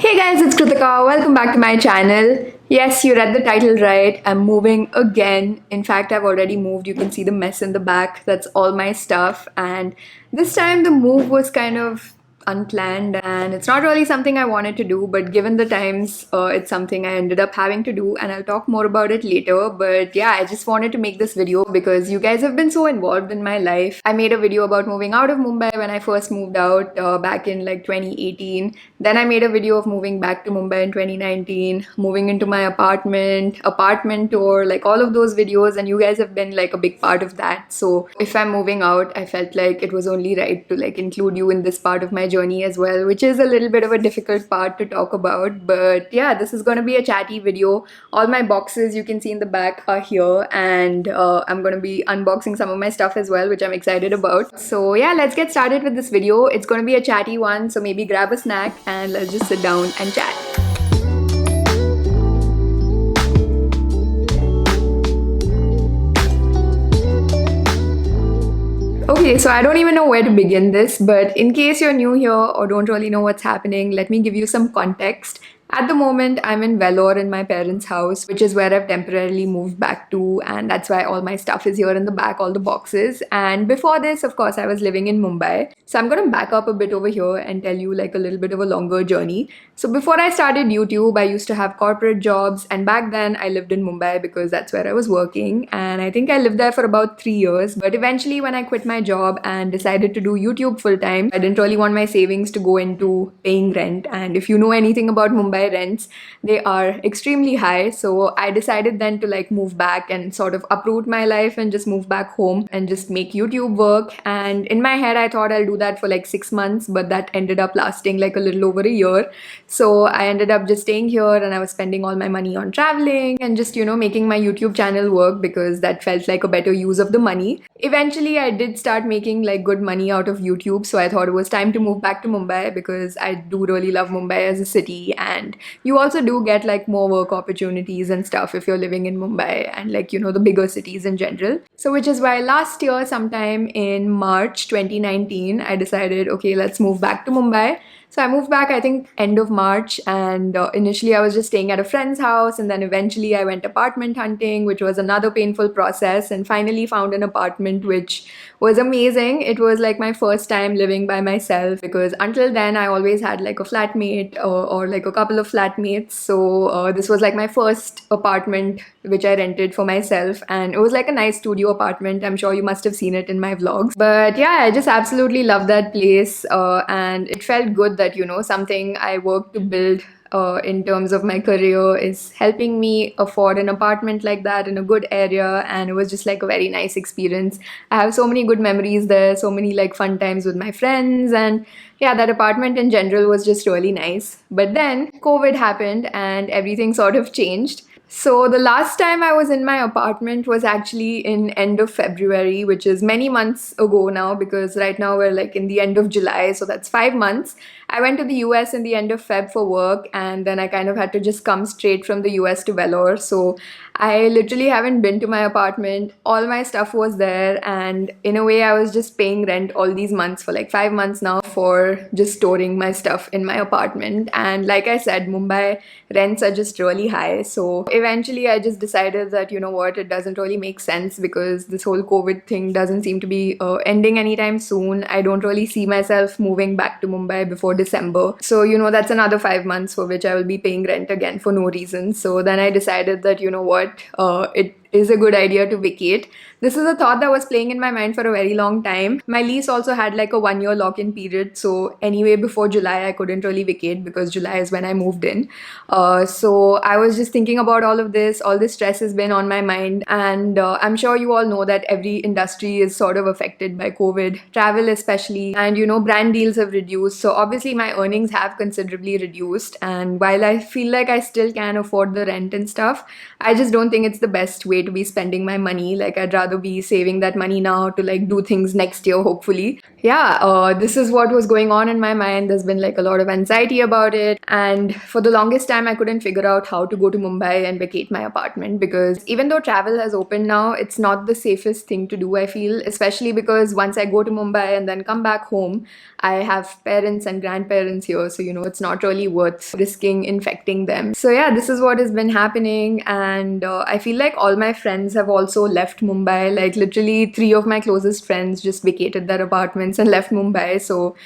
Hey guys, it's Kritika. Welcome back to my channel. Yes, you read the title right. I'm moving again. In fact, I've already moved. You can see the mess in the back. That's all my stuff. And this time the move was kind of unplanned and it's not really something I wanted to do, but given the times, it's something I ended up having to do, and I'll talk more about it later. But yeah, I just wanted to make this video because you guys have been so involved in my life. I made a video about moving out of Mumbai when I first moved out back in like 2018. Then I made a video of moving back to Mumbai in 2019, moving into my apartment tour, like all of those videos, and you guys have been like a big part of that. So if I'm moving out, I felt like it was only right to like include you in this part of my journey as well, which is a little bit of a difficult part to talk about. But yeah, this is going to be a chatty video. All my boxes you can see in the back are here, and I'm going to be unboxing some of my stuff as well, which I'm excited about. So yeah, let's get started with this video. It's going to be a chatty one, so maybe grab a snack and let's just sit down and chat. Okay, so I don't even know where to begin this, but in case you're new here or don't really know what's happening, let me give you some context. At the moment, I'm in Vellore in my parents' house, which is where I've temporarily moved back to, and that's why all my stuff is here in the back, all the boxes. And before this, of course, I was living in Mumbai. So I'm gonna back up a bit over here and tell you like a little bit of a longer journey. So before I started YouTube, I used to have corporate jobs, and back then I lived in Mumbai because that's where I was working. And I think I lived there for about 3 years. But eventually, when I quit my job and decided to do YouTube full time, I didn't really want my savings to go into paying rent. And if you know anything about Mumbai rents, they are extremely high. So I decided then to like move back and sort of uproot my life and just move back home and just make YouTube work. And in my head, I thought I'll do that for like 6 months, but that ended up lasting like a little over a year. So I ended up just staying here, and I was spending all my money on traveling and just, you know, making my YouTube channel work because that felt like a better use of the money. Eventually, I did start making like good money out of YouTube. So I thought it was time to move back to Mumbai because I do really love Mumbai as a city, and you also do get like more work opportunities and stuff if you're living in Mumbai and like, you know, the bigger cities in general. So which is why last year, sometime in March 2019, I decided, okay, let's move back to Mumbai. So I moved back, I think, end of March, and initially I was just staying at a friend's house, and then eventually I went apartment hunting, which was another painful process, and finally found an apartment which was amazing. It was like my first time living by myself because until then I always had like a flatmate or like a couple of flatmates. So this was like my first apartment which I rented for myself, and it was like a nice studio apartment. I'm sure you must have seen it in my vlogs. But yeah, I just absolutely loved that place, and it felt good that, you know, something I worked to build in terms of my career is helping me afford an apartment like that in a good area. And it was just like a very nice experience. I have so many good memories there, so many like fun times with my friends, and yeah, that apartment in general was just really nice. But then COVID happened and everything sort of changed. So the last time I was in my apartment was actually in end of February, which is many months ago now because right now we're like in the end of July, so that's 5 months. I went to the US in the end of Feb for work, and then I kind of had to just come straight from the US to Vellore. So I literally haven't been to my apartment. All my stuff was there, and in a way I was just paying rent all these months for like 5 months now for just storing my stuff in my apartment. And like I said, Mumbai rents are just really high. So eventually I just decided that, you know what, it doesn't really make sense because this whole COVID thing doesn't seem to be ending anytime soon. I don't really see myself moving back to Mumbai before December. So, you know, that's another 5 months for which I will be paying rent again for no reason. So then I decided that, you know what, it is a good idea to vacate. This is a thought that was playing in my mind for a very long time. My lease also had like a 1 year lock-in period. So anyway, before July, I couldn't really vacate because July is when I moved in. So I was just thinking about all of this. All this stress has been on my mind. And I'm sure you all know that every industry is sort of affected by COVID, travel especially. And, you know, brand deals have reduced. So obviously my earnings have considerably reduced. And while I feel like I still can afford the rent and stuff, I just don't think it's the best way way to be spending my money. Like, I'd rather be saving that money now to like do things next year, hopefully. Yeah, this is what was going on in my mind. There's been like a lot of anxiety about it. And for the longest time, I couldn't figure out how to go to Mumbai and vacate my apartment, because even though travel has opened now, it's not the safest thing to do, I feel, especially because once I go to Mumbai and then come back home, I have parents and grandparents here. So, it's not really worth risking infecting them. So, yeah, this is what has been happening. And I feel like all my friends have also left Mumbai. Like, literally, 3 of my closest friends just vacated their apartments and left Mumbai. So,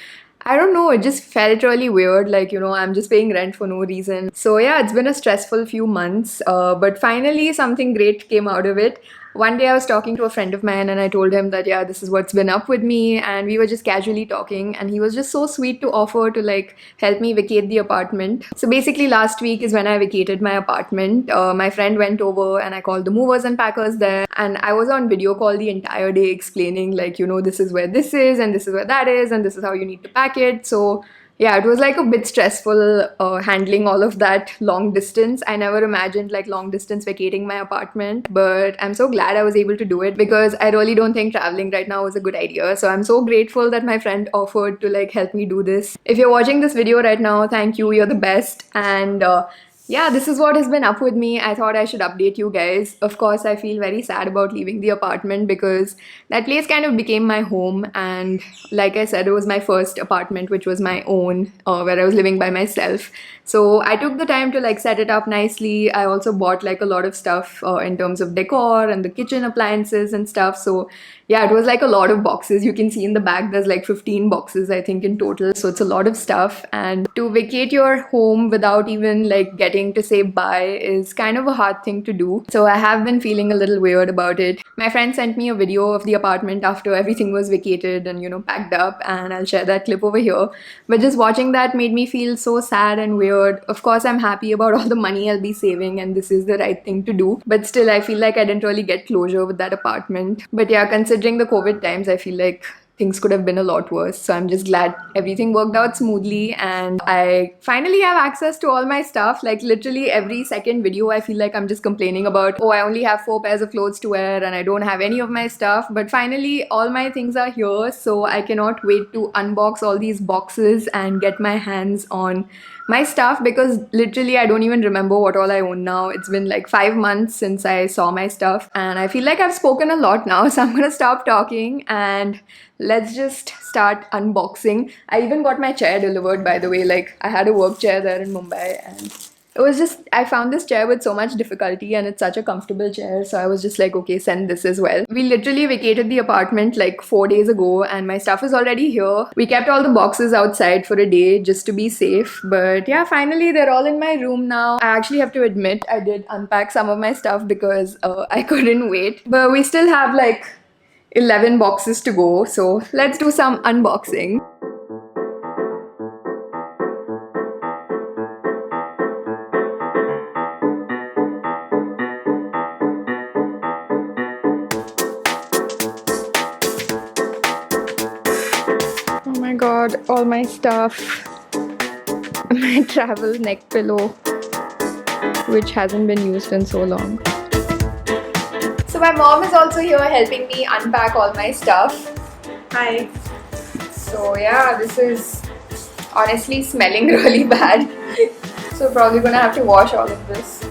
I don't know, it just felt really weird. Like, I'm just paying rent for no reason. So, yeah, it's been a stressful few months. But finally, something great came out of it. One day I was talking to a friend of mine and I told him that, yeah, this is what's been up with me. And we were just casually talking. And he was just so sweet to offer to like help me vacate the apartment. So basically, last week is when I vacated my apartment. My friend went over and I called the movers and packers there. And I was on video call the entire day explaining, like, this is where this is and this is where that is and this is how you need to pack it. So yeah, it was like a bit stressful handling all of that long distance. I never imagined like long distance vacating my apartment, but I'm so glad I was able to do it, because I really don't think traveling right now was a good idea. So I'm so grateful that my friend offered to like help me do this. If you're watching this video right now, thank you, you're the best. And yeah, this is what has been up with me. I thought I should update you guys. Of course, I feel very sad about leaving the apartment because that place kind of became my home. And like I said, it was my first apartment, which was my own, where I was living by myself. So I took the time to like set it up nicely. I also bought like a lot of stuff in terms of decor and the kitchen appliances and stuff. So yeah, it was like a lot of boxes. You can see in the back there's like 15 boxes, I think, in total. So it's a lot of stuff. And to vacate your home without even like getting to say bye is kind of a hard thing to do. So I have been feeling a little weird about it. My friend sent me a video of the apartment after everything was vacated and, packed up. And I'll share that clip over here. But just watching that made me feel so sad and weird. Of course, I'm happy about all the money I'll be saving and this is the right thing to do. But still, I feel like I didn't really get closure with that apartment. But yeah, considering the COVID times, I feel like things could have been a lot worse. So I'm just glad everything worked out smoothly and I finally have access to all my stuff. Like literally every second video, I feel like I'm just complaining about, oh, I only have 4 pairs of clothes to wear and I don't have any of my stuff. But finally, all my things are here. So I cannot wait to unbox all these boxes and get my hands on my stuff, because literally I don't even remember what all I own now. It's been like 5 months since I saw my stuff and I feel like I've spoken a lot now, so I'm gonna stop talking and let's just start unboxing. I even got my chair delivered, by the way. Like I had a work chair there in Mumbai and it was just, I found this chair with so much difficulty and it's such a comfortable chair. So I was just like, okay, send this as well. We literally vacated the apartment like 4 days ago and my stuff is already here. We kept all the boxes outside for a day just to be safe. But yeah, finally they're all in my room now. I actually have to admit I did unpack some of my stuff because I couldn't wait. But we still have like 11 boxes to go. So let's do some unboxing. Oh my god, all my stuff. My travel neck pillow, which hasn't been used in so long. So my mom is also here helping me unpack all my stuff. Hi. So yeah, this is honestly smelling really bad. So probably gonna have to wash all of this.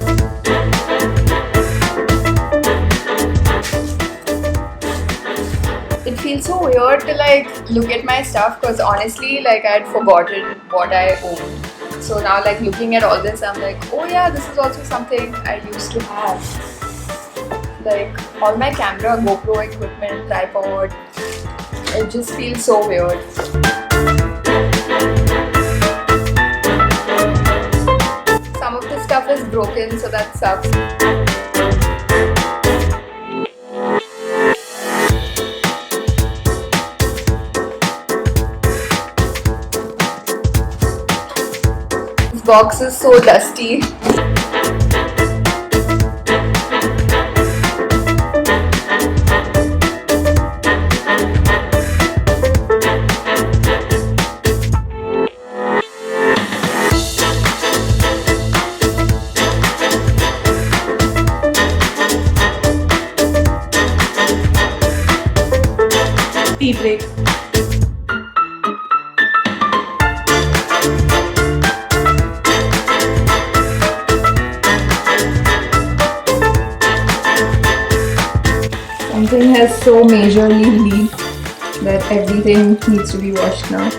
It feels so weird to like look at my stuff because honestly like I had forgotten what I owned. So now like looking at all this, I'm like, oh yeah, this is also something I used to have. Like all my camera, GoPro equipment, tripod. It just feels so weird. Some of the stuff is broken, so that sucks. This box is so dusty. tea break. Something has so majorly leaked that everything needs to be washed now.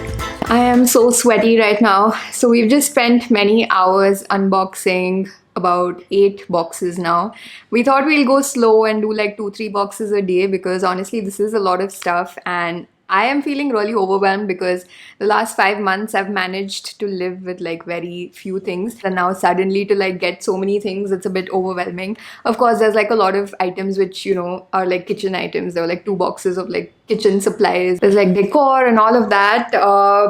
I am so sweaty right now. So we've just spent many hours unboxing about 8 boxes now. We thought we'll go slow and do like 2-3 boxes a day because honestly this is a lot of stuff, and I am feeling really overwhelmed because the last 5 months I've managed to live with like very few things, and now suddenly to like get so many things, it's a bit overwhelming. Of course, there's like a lot of items which, you know, are like kitchen items. There were like 2 boxes of like kitchen supplies. There's like decor and all of that.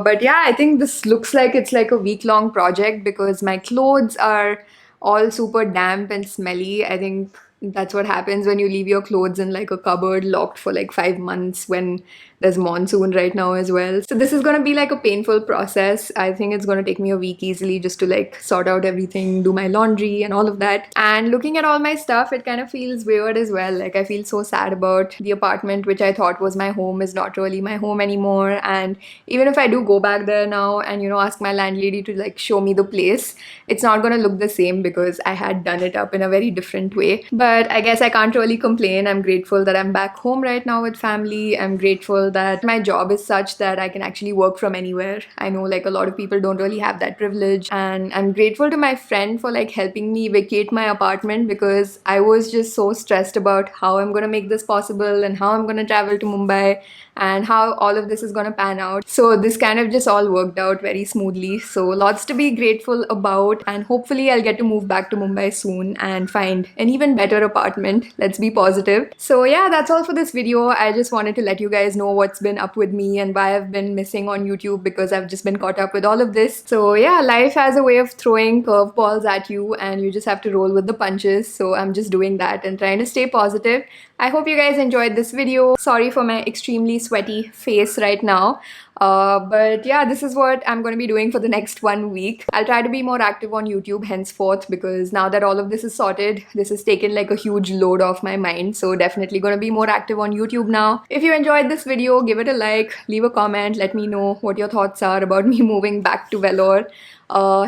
But yeah, I think this looks like it's like a week-long project because my clothes are all super damp and smelly. I think that's what happens when you leave your clothes in like a cupboard locked for like 5 months when there's monsoon right now as well. So this is gonna be like a painful process. I think it's gonna take me a week easily just to like sort out everything, do my laundry and all of that. And looking at all my stuff, it kind of feels weird as well. Like I feel so sad about the apartment which I thought was my home is not really my home anymore. And even if I do go back there now and, you know, ask my landlady to like show me the place, it's not gonna look the same because I had done it up in a very different way. But I guess I can't really complain. I'm grateful that I'm back home right now with family. I'm grateful that my job is such that I can actually work from anywhere. I know like a lot of people don't really have that privilege, and I'm grateful to my friend for like helping me vacate my apartment because I was just so stressed about how I'm gonna make this possible and how I'm gonna travel to Mumbai and how all of this is gonna pan out. So this kind of just all worked out very smoothly. So lots to be grateful about, and hopefully I'll get to move back to Mumbai soon and find an even better apartment. Let's be positive. So yeah, that's all for this video. I just wanted to let you guys know what's been up with me and why I've been missing on YouTube because I've just been caught up with all of this. So yeah, life has a way of throwing curveballs at you and you just have to roll with the punches. So I'm just doing that and trying to stay positive. I hope you guys enjoyed this video. Sorry for my extremely sweaty face right now. But yeah, this is what I'm going to be doing for the next 1 week. I'll try to be more active on YouTube henceforth because now that all of this is sorted, this has taken like a huge load off my mind. So definitely going to be more active on YouTube now. If you enjoyed this video, give it a like, leave a comment, let me know what your thoughts are about me moving back to Vellore.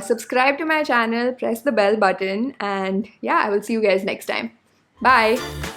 Subscribe to my channel, press the bell button, and yeah, I will see you guys next time. Bye!